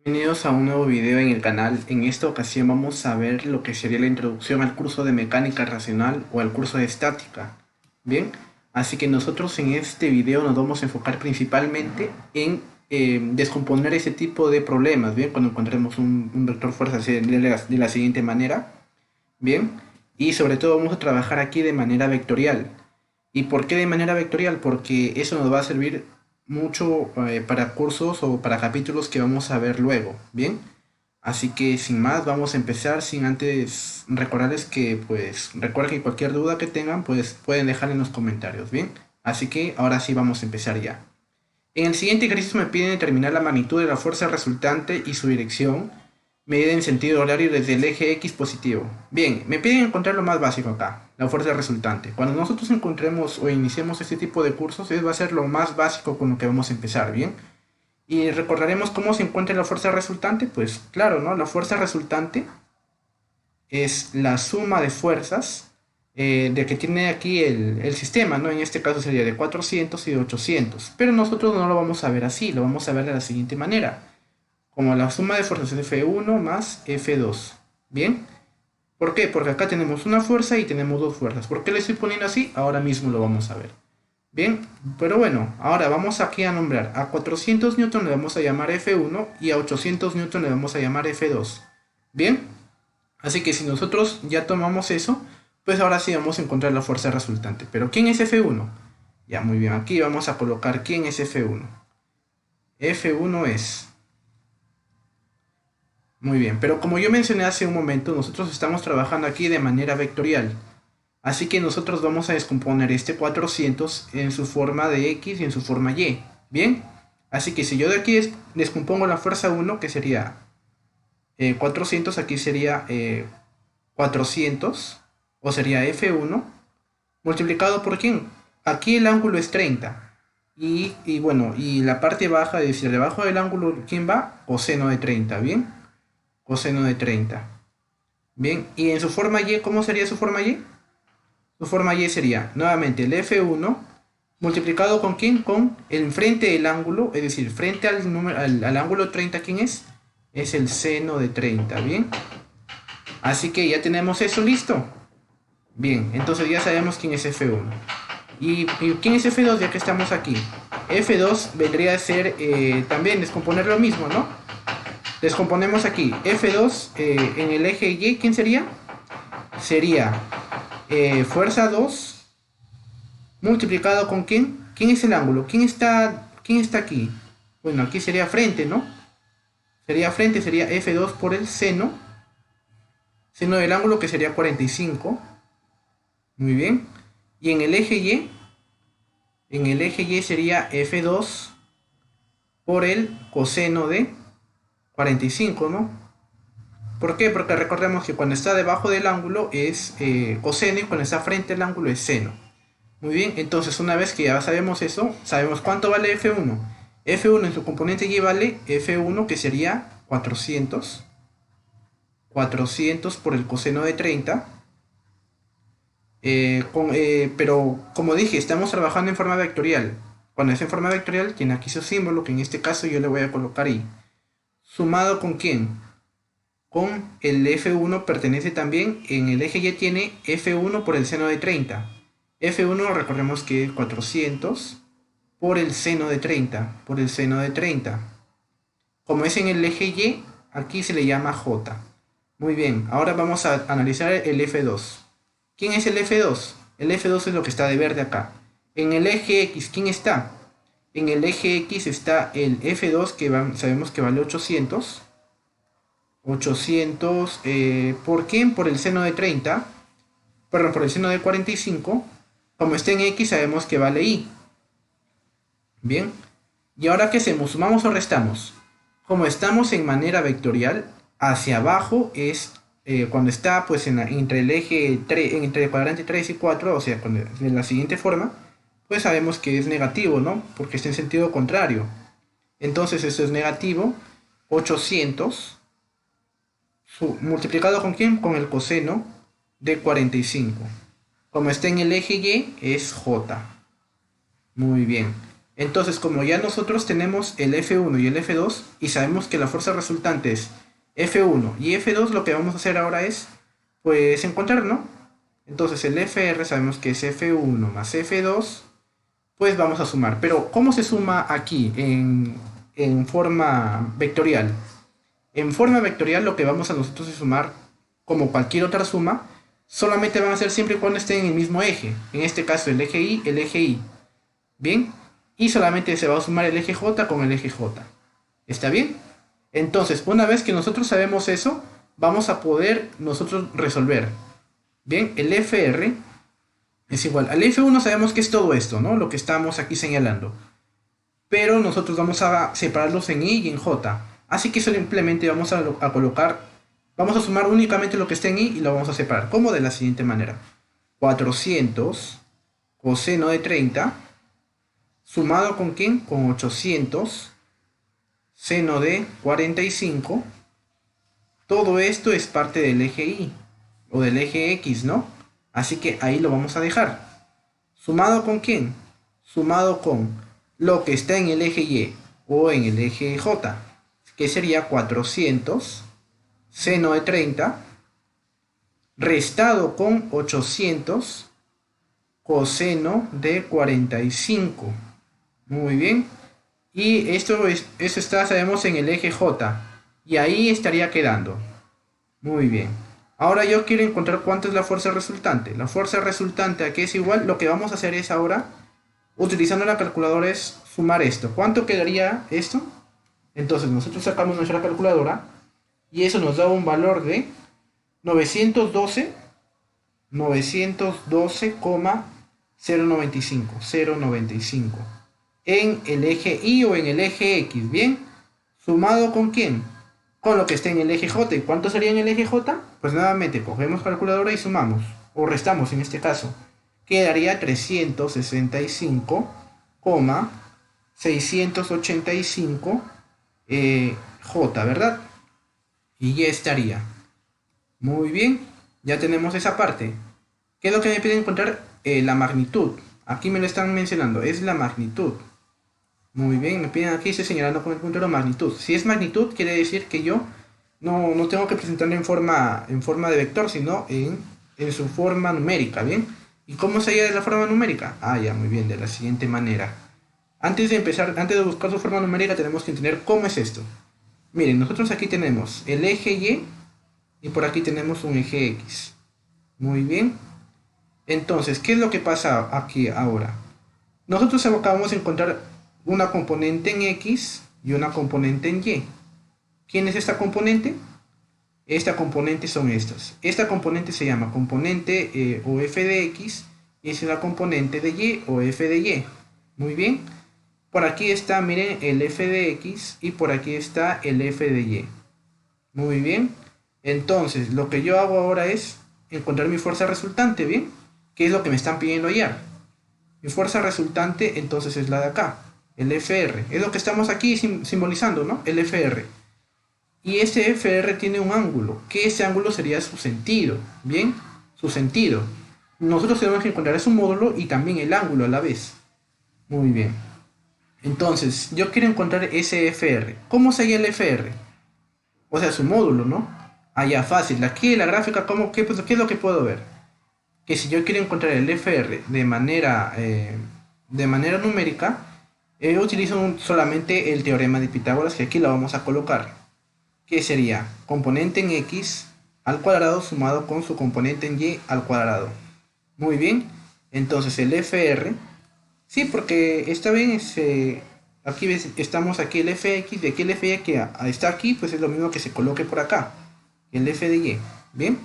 Bienvenidos a un nuevo video en el canal. En esta ocasión vamos a ver lo que sería la introducción al curso de mecánica racional o al curso de estática. Bien, así que nosotros en este video nos vamos a enfocar principalmente en descomponer ese tipo de problemas. Bien, cuando encontremos un vector fuerza de la siguiente manera. Bien, y sobre todo vamos a trabajar aquí de manera vectorial. ¿Y por qué de manera vectorial? Porque eso nos va a servir mucho para cursos o para capítulos que vamos a ver luego, ¿bien? Así que sin más, vamos a empezar sin antes recordarles que pues recuerden que cualquier duda que tengan pues pueden dejar en los comentarios, ¿bien? Así que ahora sí vamos a empezar ya. En el siguiente ejercicio me piden determinar la magnitud de la fuerza resultante y su dirección, medida en sentido horario desde el eje X positivo. Bien, me piden encontrar lo más básico acá, la fuerza resultante. Cuando nosotros encontremos o iniciemos este tipo de cursos, va a ser lo más básico con lo que vamos a empezar, ¿bien? Y recordaremos cómo se encuentra la fuerza resultante. Pues claro, ¿no? La fuerza resultante es la suma de fuerzas de que tiene aquí el sistema, ¿no? En este caso sería de 400 y de 800. Pero nosotros no lo vamos a ver así, lo vamos a ver de la siguiente manera. Como la suma de fuerzas es F1 más F2. ¿Bien? ¿Por qué? Porque acá tenemos una fuerza y tenemos dos fuerzas. ¿Por qué le estoy poniendo así? Ahora mismo lo vamos a ver. Bien, pero bueno, ahora vamos aquí a nombrar a 400 newton le vamos a llamar F1 y a 800 newton le vamos a llamar F2. Bien, así que si nosotros ya tomamos eso, pues ahora sí vamos a encontrar la fuerza resultante. Pero ¿quién es F1? Ya, muy bien, aquí vamos a colocar quién es F1. F1 es... Muy bien, pero como yo mencioné hace un momento, nosotros estamos trabajando aquí de manera vectorial. Así que nosotros vamos a descomponer este 400 en su forma de X y en su forma Y. ¿Bien? Así que si yo de aquí descompongo la fuerza 1, que sería 400, aquí sería 400, o sería F1, multiplicado por ¿quién? Aquí el ángulo es 30. Y bueno, y la parte baja, es decir, debajo del ángulo, ¿quién va? Coseno de 30, ¿bien? Coseno de 30. Bien, y en su forma Y, ¿cómo sería su forma Y? Su forma Y sería nuevamente el F1 multiplicado con ¿quién? Con el frente del ángulo, es decir, frente al, número, al ángulo 30, ¿quién es? Es el seno de 30, ¿bien? Así que ya tenemos eso listo. Bien, entonces ya sabemos quién es F1. ¿Y quién es F2 ya que estamos aquí? F2 vendría a ser también descomponer lo mismo, ¿no? Descomponemos aquí F2 en el eje Y, ¿quién sería? Sería fuerza 2 multiplicado con ¿quién? ¿Quién es el ángulo? ¿Quién está aquí? Bueno, aquí sería frente, ¿no? Sería frente, sería F2 por el seno. Seno del ángulo que sería 45. Muy bien. Y en el eje Y sería F2 por el coseno de 45, ¿no? ¿Por qué? Porque recordemos que cuando está debajo del ángulo es coseno y cuando está frente al ángulo es seno. Muy bien, entonces una vez que ya sabemos eso, sabemos cuánto vale F1. F1 en su componente Y vale F1 que sería 400. 400 por el coseno de 30. Pero como dije, estamos trabajando en forma vectorial. Cuando es en forma vectorial, tiene aquí su símbolo, que en este caso yo le voy a colocar ahí. ¿Sumado con quién? Con el F1 pertenece también, en el eje Y tiene F1 por el seno de 30. F1 recordemos que es 400 por el seno de 30, por el seno de 30. Como es en el eje Y, aquí se le llama J. Muy bien, ahora vamos a analizar el F2. ¿Quién es el F2? El F2 es lo que está de verde acá. En el eje X, ¿quién está? En el eje X está el F2 que sabemos que vale 800. 800, ¿por quién? Por el seno de 30. Perdón, por el seno de 45. Como está en X sabemos que vale Y. Bien. ¿Y ahora qué hacemos? ¿Sumamos o restamos? Como estamos en manera vectorial, hacia abajo es cuando está pues entre el eje 3, entre el cuadrante 3 y 4, o sea, de la siguiente forma, pues sabemos que es negativo, ¿no? Porque está en sentido contrario. Entonces eso es negativo. 800 multiplicado con quién? Con el coseno de 45. Como está en el eje Y, es J. Muy bien. Entonces, como ya nosotros tenemos el F1 y el F2 y sabemos que la fuerza resultante es F1 y F2, lo que vamos a hacer ahora es, pues, encontrar, ¿no? Entonces, el FR sabemos que es F1 más F2, pues vamos a sumar. Pero, ¿cómo se suma aquí en forma vectorial? En forma vectorial lo que vamos a nosotros es sumar, como cualquier otra suma, solamente van a ser siempre y cuando estén en el mismo eje. En este caso el eje Y, el eje Y. ¿Bien? Y solamente se va a sumar el eje J con el eje J. ¿Está bien? Entonces, una vez que nosotros sabemos eso, vamos a poder nosotros resolver. Bien, el FR es igual al F1, sabemos que es todo esto, ¿no? Lo que estamos aquí señalando. Pero nosotros vamos a separarlos en Y y en J. Así que simplemente vamos a colocar, vamos a sumar únicamente lo que está en Y y lo vamos a separar. Como de la siguiente manera. 400 coseno de 30 sumado con ¿quién? Con 800 seno de 45. Todo esto es parte del eje Y o del eje X, ¿no? Así que ahí lo vamos a dejar. ¿Sumado con quién? Sumado con lo que está en el eje Y o en el eje J, que sería 400 seno de 30 restado con 800 coseno de 45. Muy bien. Y eso está, sabemos, en el eje J. Y ahí estaría quedando. Muy bien. Ahora yo quiero encontrar cuánto es la fuerza resultante. La fuerza resultante aquí es igual. Lo que vamos a hacer es ahora, utilizando la calculadora, es sumar esto. ¿Cuánto quedaría esto? Entonces nosotros sacamos nuestra calculadora y eso nos da un valor de 912,095 en el eje Y o en el eje X. Bien, ¿sumado con quién? Con lo que esté en el eje J. ¿Y cuánto sería en el eje J? Pues nuevamente cogemos calculadora y sumamos, o restamos en este caso. Quedaría 365,685 J, ¿verdad? Y ya estaría. Muy bien, ya tenemos esa parte. ¿Qué es lo que me piden encontrar? La magnitud. Aquí me lo están mencionando, es la magnitud. Muy bien, me piden aquí, estoy señalando con el puntero magnitud. Si es magnitud, quiere decir que yo no tengo que presentarlo en forma de vector, sino en su forma numérica, ¿bien? ¿Y cómo se halla de la forma numérica? Ah, ya, muy bien, de la siguiente manera. Antes de buscar su forma numérica, tenemos que entender cómo es esto. Miren, nosotros aquí tenemos el eje y por aquí tenemos un eje X. Muy bien. Entonces, ¿qué es lo que pasa aquí ahora? Nosotros acabamos de encontrar una componente en X y una componente en Y. ¿Quién es esta componente? Esta componente son estas. Esta componente se llama componente o f de X y es la componente de Y o f de Y. Muy bien. Por aquí está, miren, el f de X y por aquí está el f de Y. Muy bien. Entonces, lo que yo hago ahora es encontrar mi fuerza resultante, ¿bien? ¿Qué es lo que me están pidiendo hallar? Mi fuerza resultante entonces es la de acá, el FR. Es lo que estamos aquí simbolizando, ¿no? El FR. Y ese FR tiene un ángulo, que ese ángulo sería su sentido, ¿bien? Su sentido. Nosotros tenemos que encontrar su módulo y también el ángulo a la vez. Muy bien. Entonces, yo quiero encontrar ese FR. ¿Cómo sería el FR? O sea, su módulo, ¿no? Ah, ya, fácil. Aquí en la gráfica, ¿qué es lo que puedo ver? Que si yo quiero encontrar el FR de manera numérica, utilizo solamente el teorema de Pitágoras, que aquí lo vamos a colocar, que sería componente en X al cuadrado sumado con su componente en Y al cuadrado. Muy bien, entonces el FR, sí, porque está bien, estamos aquí el FX, de aquí el FY que está aquí, pues es lo mismo que se coloque por acá, el F de Y, ¿bien?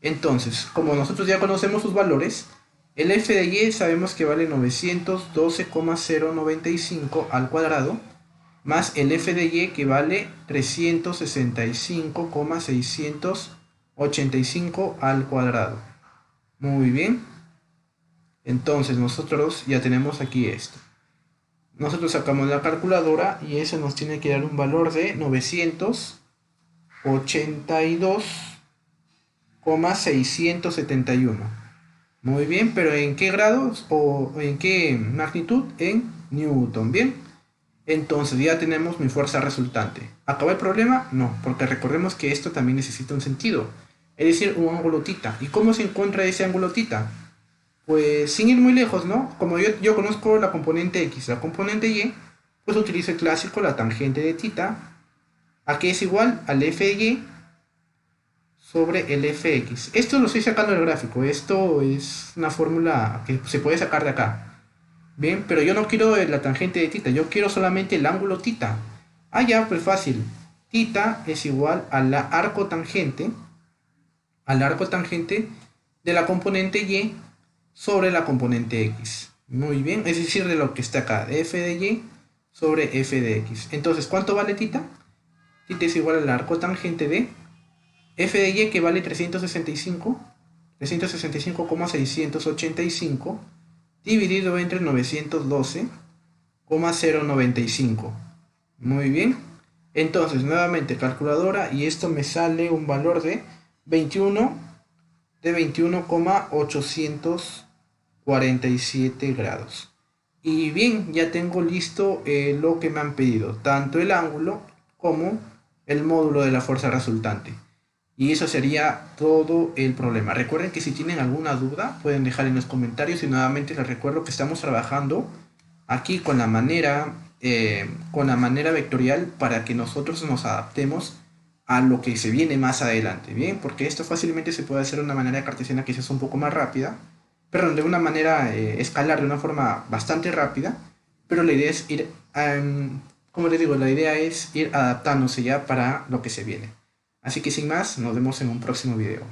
Entonces, como nosotros ya conocemos sus valores, el f de y sabemos que vale 912,095 al cuadrado, más el f de y que vale 365,685 al cuadrado. Muy bien. Entonces nosotros ya tenemos aquí esto. Nosotros sacamos la calculadora y eso nos tiene que dar un valor de 982,671. Muy bien, pero ¿en qué grados o en qué magnitud? En Newton, ¿bien? Entonces ya tenemos mi fuerza resultante. ¿Acabó el problema? No, porque recordemos que esto también necesita un sentido, es decir, un ángulo tita. ¿Y cómo se encuentra ese ángulo tita? Pues sin ir muy lejos, ¿no? Como yo conozco la componente X, la componente Y, pues utilizo el clásico, la tangente de tita, a que es igual al f de Y sobre el fx. Esto lo estoy sacando del gráfico, esto es una fórmula que se puede sacar de acá. Bien, pero yo no quiero la tangente de tita, yo quiero solamente el ángulo tita. Ah, ya, pues fácil. Tita es igual a la al arco tangente de la componente Y sobre la componente X. Muy bien, es decir, de lo que está acá, de f de Y sobre f de X. Entonces, ¿cuánto vale tita? Tita es igual al arco tangente de f de Y, que vale 365,685 dividido entre 912,095. Muy bien. Entonces, nuevamente calculadora, y esto me sale un valor de 21,847 grados. Y bien, ya tengo listo lo que me han pedido, tanto el ángulo como el módulo de la fuerza resultante. Y eso sería todo el problema. Recuerden que si tienen alguna duda pueden dejar en los comentarios, y nuevamente les recuerdo que estamos trabajando aquí con la manera vectorial para que nosotros nos adaptemos a lo que se viene más adelante, ¿bien? Porque esto fácilmente se puede hacer de una manera cartesiana, quizás un poco más rápida, perdón, de una manera escalar de una forma bastante rápida, pero la idea es ir, como les digo, la idea es ir adaptándose ya para lo que se viene. Así que sin más, nos vemos en un próximo video.